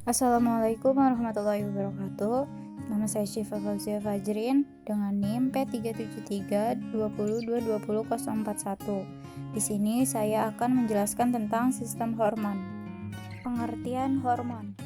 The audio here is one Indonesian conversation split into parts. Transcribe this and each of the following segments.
Assalamualaikum warahmatullahi wabarakatuh. Nama saya Syifa Fauzia Fajrin dengan NIM P37320220041. Di sini saya akan menjelaskan tentang sistem hormon. Pengertian hormon.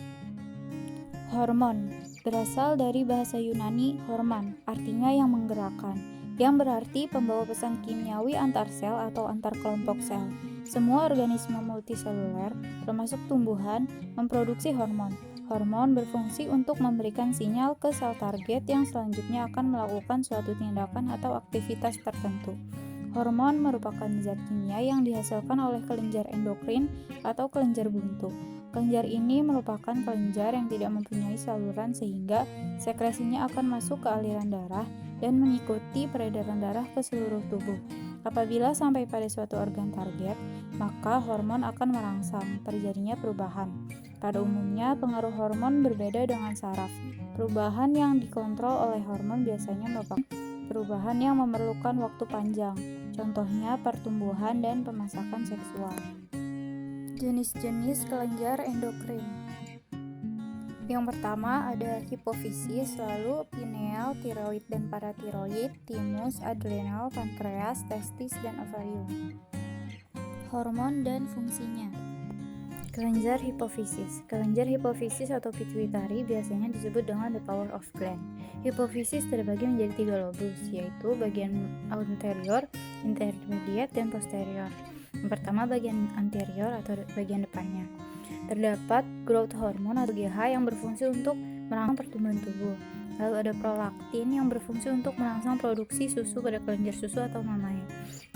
Hormon berasal dari bahasa Yunani hormon, artinya yang menggerakkan, yang berarti pembawa pesan kimiawi antar sel atau antar kelompok sel. Semua organisme multiseluler, termasuk tumbuhan, memproduksi hormon. Hormon berfungsi untuk memberikan sinyal ke sel target yang selanjutnya akan melakukan suatu tindakan atau aktivitas tertentu. Hormon merupakan zat kimia yang dihasilkan oleh kelenjar endokrin atau kelenjar buntu. Kelenjar ini merupakan kelenjar yang tidak mempunyai saluran sehingga sekresinya akan masuk ke aliran darah dan mengikuti peredaran darah ke seluruh tubuh. Apabila sampai pada suatu organ target, maka hormon akan merangsang, terjadinya perubahan. Pada umumnya, pengaruh hormon berbeda dengan saraf. Perubahan yang dikontrol oleh hormon biasanya merupakan perubahan yang memerlukan waktu panjang, contohnya pertumbuhan dan pemasakan seksual. Jenis-jenis kelenjar endokrin. Yang pertama ada hipofisis, lalu pineal, tiroid dan paratiroid, timus, adrenal, pankreas, testis, dan ovarium. Hormon dan fungsinya. Kelenjar hipofisis. Kelenjar hipofisis atau pituitari biasanya disebut dengan the power of gland. Hipofisis terbagi menjadi 3 lobus, yaitu bagian anterior, intermediate, dan posterior. Yang pertama bagian anterior atau bagian depannya. Terdapat growth hormone atau GH yang berfungsi untuk merangsang pertumbuhan tubuh. Lalu ada prolaktin yang berfungsi untuk merangsang produksi susu pada kelenjar susu atau mamanya.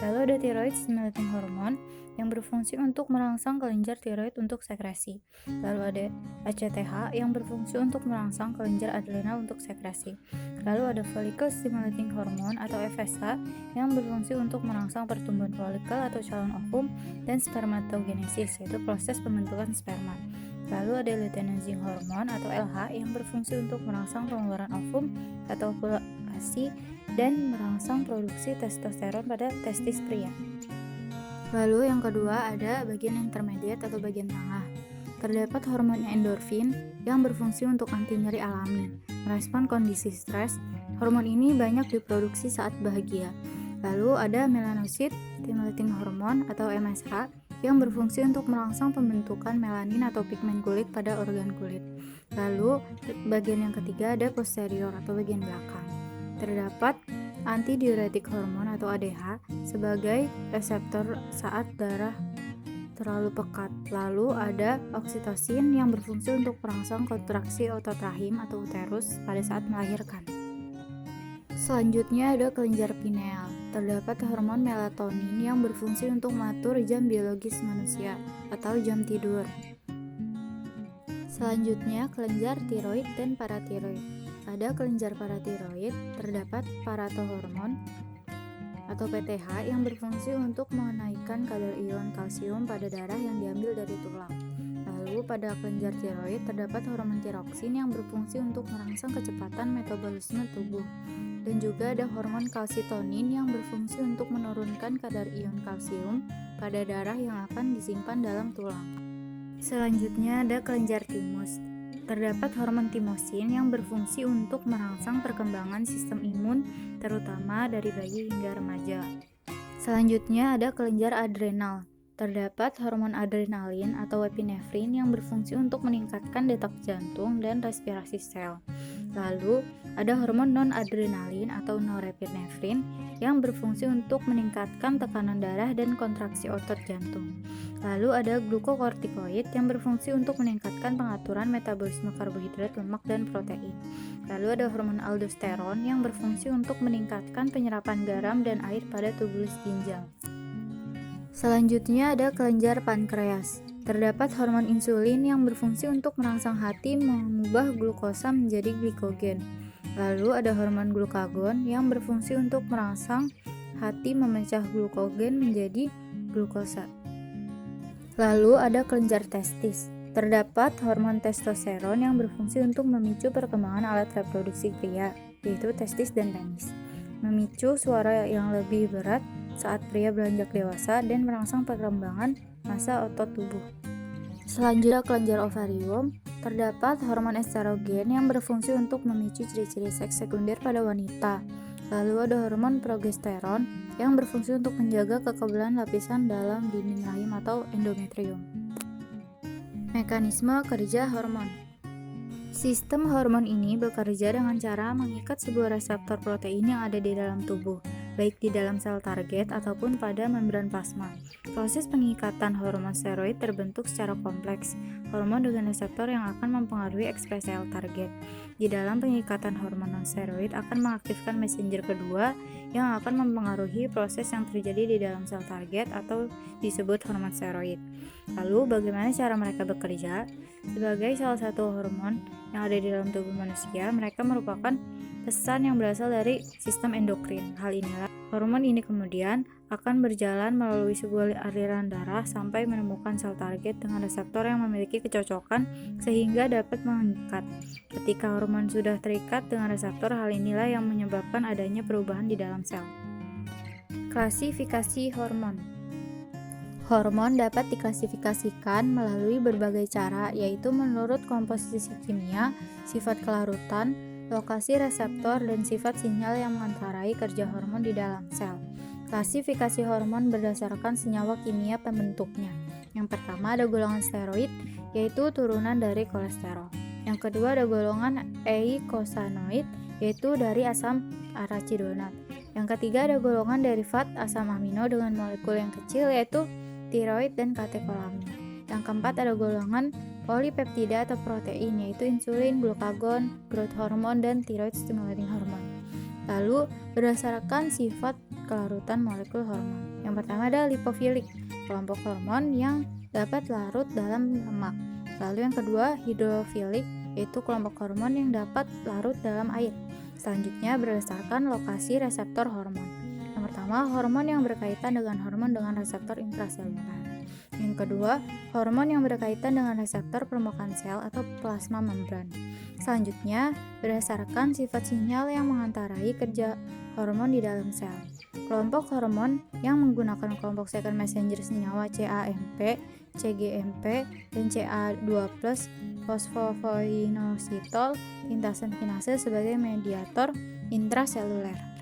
Lalu ada thyroid stimulating hormone yang berfungsi untuk merangsang kelenjar tiroid untuk sekresi. Lalu ada ACTH yang berfungsi untuk merangsang kelenjar adrenal untuk sekresi. Lalu ada follicle stimulating hormone atau FSH yang berfungsi untuk merangsang pertumbuhan folikel atau calon ovum dan spermatogenesis, yaitu proses pembentukan sperma. Lalu ada luteinizing hormone atau LH yang berfungsi untuk merangsang pengeluaran ovum atau ovulasi dan merangsang produksi testosteron pada testis pria. Lalu yang kedua ada bagian intermediate atau bagian tengah. Terdapat hormonnya endorfin yang berfungsi untuk anti nyeri alami, merespon kondisi stres. Hormon ini banyak diproduksi saat bahagia. Lalu ada melanocyte stimulating hormone atau MSH yang berfungsi untuk merangsang pembentukan melanin atau pigmen kulit pada organ kulit. Lalu bagian yang ketiga ada posterior atau bagian belakang. Terdapat antidiuretik hormon atau ADH sebagai reseptor saat darah terlalu pekat. Lalu ada oksitosin yang berfungsi untuk merangsang kontraksi otot rahim atau uterus pada saat melahirkan. Selanjutnya ada kelenjar pineal. Terdapat hormon melatonin yang berfungsi untuk mengatur jam biologis manusia atau jam tidur. Selanjutnya kelenjar tiroid dan paratiroid. Pada kelenjar paratiroid terdapat paratohormon atau PTH yang berfungsi untuk menaikkan kadar ion kalsium pada darah yang diambil dari tulang. Lalu pada kelenjar tiroid terdapat hormon tiroksin yang berfungsi untuk merangsang kecepatan metabolisme tubuh. Dan juga ada hormon kalsitonin yang berfungsi untuk menurunkan kadar ion kalsium pada darah yang akan disimpan dalam tulang. Selanjutnya ada kelenjar timus. Terdapat hormon timosin yang berfungsi untuk merangsang perkembangan sistem imun, terutama dari bayi hingga remaja. Selanjutnya ada kelenjar adrenal. Terdapat hormon adrenalin atau epinefrin yang berfungsi untuk meningkatkan detak jantung dan respirasi sel. Lalu ada hormon non-adrenalin atau norepinefrin yang berfungsi untuk meningkatkan tekanan darah dan kontraksi otot jantung. Lalu ada glukokortikoid yang berfungsi untuk meningkatkan pengaturan metabolisme karbohidrat, lemak, dan protein. Lalu ada hormon aldosteron yang berfungsi untuk meningkatkan penyerapan garam dan air pada tubulus ginjal. Selanjutnya ada kelenjar pankreas. Terdapat hormon insulin yang berfungsi untuk merangsang hati mengubah glukosa menjadi glikogen. Lalu ada hormon glukagon yang berfungsi untuk merangsang hati memecah glukogen menjadi glukosa. Lalu ada kelenjar testis. Terdapat hormon testosteron yang berfungsi untuk memicu perkembangan alat reproduksi pria, yaitu testis dan penis, memicu suara yang lebih berat saat pria beranjak dewasa dan merangsang perkembangan massa otot tubuh. Selanjutnya kelenjar ovarium. Terdapat hormon estrogen yang berfungsi untuk memicu ciri-ciri seks sekunder pada wanita. Lalu ada hormon progesteron yang berfungsi untuk menjaga kekebalan lapisan dalam dinding rahim atau endometrium. Mekanisme kerja hormon. Sistem hormon ini bekerja dengan cara mengikat sebuah reseptor protein yang ada di dalam tubuh, baik di dalam sel target ataupun pada membran plasma. Proses pengikatan hormon steroid terbentuk secara kompleks, hormon dengan reseptor yang akan mempengaruhi ekspresi sel target. Di dalam pengikatan hormon non-steroid akan mengaktifkan messenger kedua yang akan mempengaruhi proses yang terjadi di dalam sel target atau disebut hormon steroid. Lalu bagaimana cara mereka bekerja? Sebagai salah satu hormon yang ada di dalam tubuh manusia, mereka merupakan pesan yang berasal dari sistem endokrin. Hal inilah hormon ini kemudian akan berjalan melalui sebuah aliran darah sampai menemukan sel target dengan reseptor yang memiliki kecocokan sehingga dapat mengikat. Ketika hormon sudah terikat dengan reseptor, hal inilah yang menyebabkan adanya perubahan di dalam sel. Klasifikasi hormon. Hormon dapat diklasifikasikan melalui berbagai cara, yaitu menurut komposisi kimia, sifat kelarutan, lokasi reseptor, dan sifat sinyal yang mengendarai kerja hormon di dalam sel. Klasifikasi hormon berdasarkan senyawa kimia pembentuknya. Yang pertama ada golongan steroid, yaitu turunan dari kolesterol. Yang kedua ada golongan eicosanoid, yaitu dari asam arachidonat. Yang ketiga ada golongan derivat asam amino dengan molekul yang kecil, yaitu tiroid dan katekolamin. Yang keempat ada golongan polipeptida atau protein, yaitu insulin, glukagon, growth hormone, dan thyroid stimulating hormone. Lalu berdasarkan sifat kelarutan molekul hormon. Yang pertama ada lipofilik, kelompok hormon yang dapat larut dalam lemak. Lalu yang kedua hidrofilik, yaitu kelompok hormon yang dapat larut dalam air. Selanjutnya berdasarkan lokasi reseptor hormon. Yang pertama, hormon yang berkaitan dengan reseptor intraseluler. Yang kedua, hormon yang berkaitan dengan reseptor permukaan sel atau plasma membran. Selanjutnya, berdasarkan sifat sinyal yang mengendarai kerja hormon di dalam sel. Kelompok hormon yang menggunakan kelompok second messenger senyawa CAMP, CGMP, dan CA2+, fosfoinositol, lintasan kinase sebagai mediator intraseluler.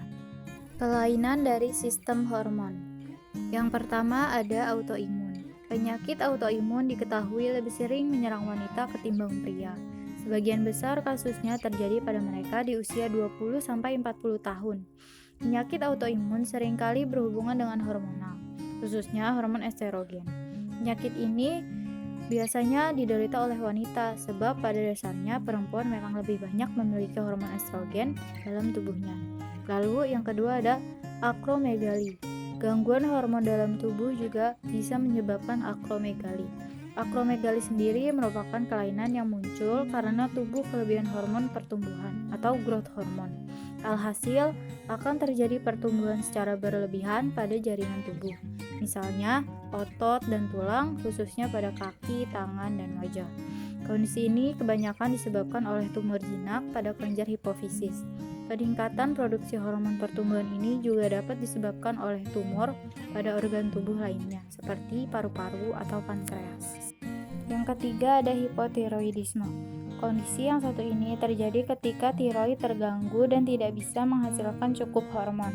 Kelainan dari sistem hormon. Yang pertama ada autoimun. Penyakit autoimun diketahui lebih sering menyerang wanita ketimbang pria. Sebagian besar kasusnya terjadi pada mereka di usia 20-40 tahun. Penyakit autoimun seringkali berhubungan dengan hormonal, khususnya hormon estrogen. Penyakit ini biasanya diderita oleh wanita sebab pada dasarnya perempuan memang lebih banyak memiliki hormon estrogen dalam tubuhnya. Lalu yang kedua ada akromegali. Gangguan hormon dalam tubuh juga bisa menyebabkan akromegali. Akromegali sendiri merupakan kelainan yang muncul karena tubuh kelebihan hormon pertumbuhan atau growth hormone. Alhasil akan terjadi pertumbuhan secara berlebihan pada jaringan tubuh. Misalnya otot dan tulang, khususnya pada kaki, tangan, dan wajah. Kondisi ini kebanyakan disebabkan oleh tumor jinak pada kelenjar hipofisis. Peningkatan produksi hormon pertumbuhan ini juga dapat disebabkan oleh tumor pada organ tubuh lainnya, seperti paru-paru atau pankreas. Yang ketiga ada hipotiroidisme. Kondisi yang satu ini terjadi ketika tiroid terganggu dan tidak bisa menghasilkan cukup hormon.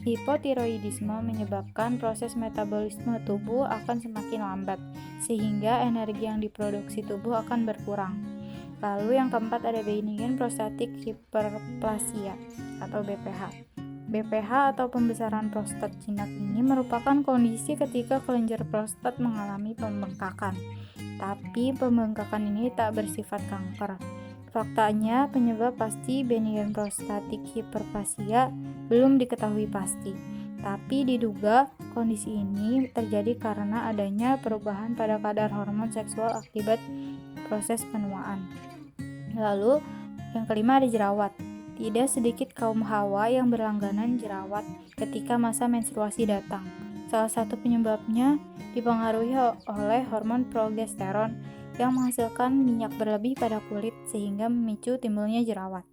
Hipotiroidisme menyebabkan proses metabolisme tubuh akan semakin lambat, sehingga energi yang diproduksi tubuh akan berkurang. Lalu yang keempat ada benign prostatic hyperplasia atau BPH. BPH atau pembesaran prostat jinak ini merupakan kondisi ketika kelenjar prostat mengalami pembengkakan. Tapi pembengkakan ini tak bersifat kanker. Faktanya, penyebab pasti benign prostatic hyperplasia belum diketahui pasti. Tapi diduga kondisi ini terjadi karena adanya perubahan pada kadar hormon seksual akibat proses penuaan. Lalu, yang kelima ada jerawat. Tidak sedikit kaum hawa yang berlangganan jerawat ketika masa menstruasi datang. Salah satu penyebabnya dipengaruhi oleh hormon progesteron yang menghasilkan minyak berlebih pada kulit sehingga memicu timbulnya jerawat.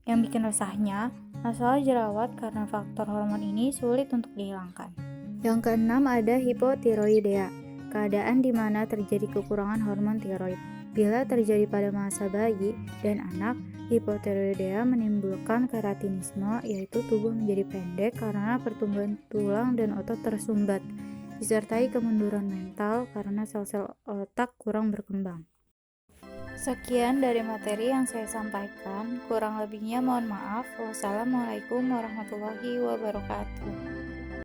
Yang bikin resahnya, masalah jerawat karena faktor hormon ini sulit untuk dihilangkan. Yang keenam ada hipotiroidea, keadaan di mana terjadi kekurangan hormon tiroid. Bila terjadi pada masa bayi dan anak, hipotiroidea menimbulkan keratinisme, yaitu tubuh menjadi pendek karena pertumbuhan tulang dan otot tersumbat, disertai kemunduran mental karena sel-sel otak kurang berkembang. Sekian dari materi yang saya sampaikan, kurang lebihnya mohon maaf. Wassalamualaikum warahmatullahi wabarakatuh.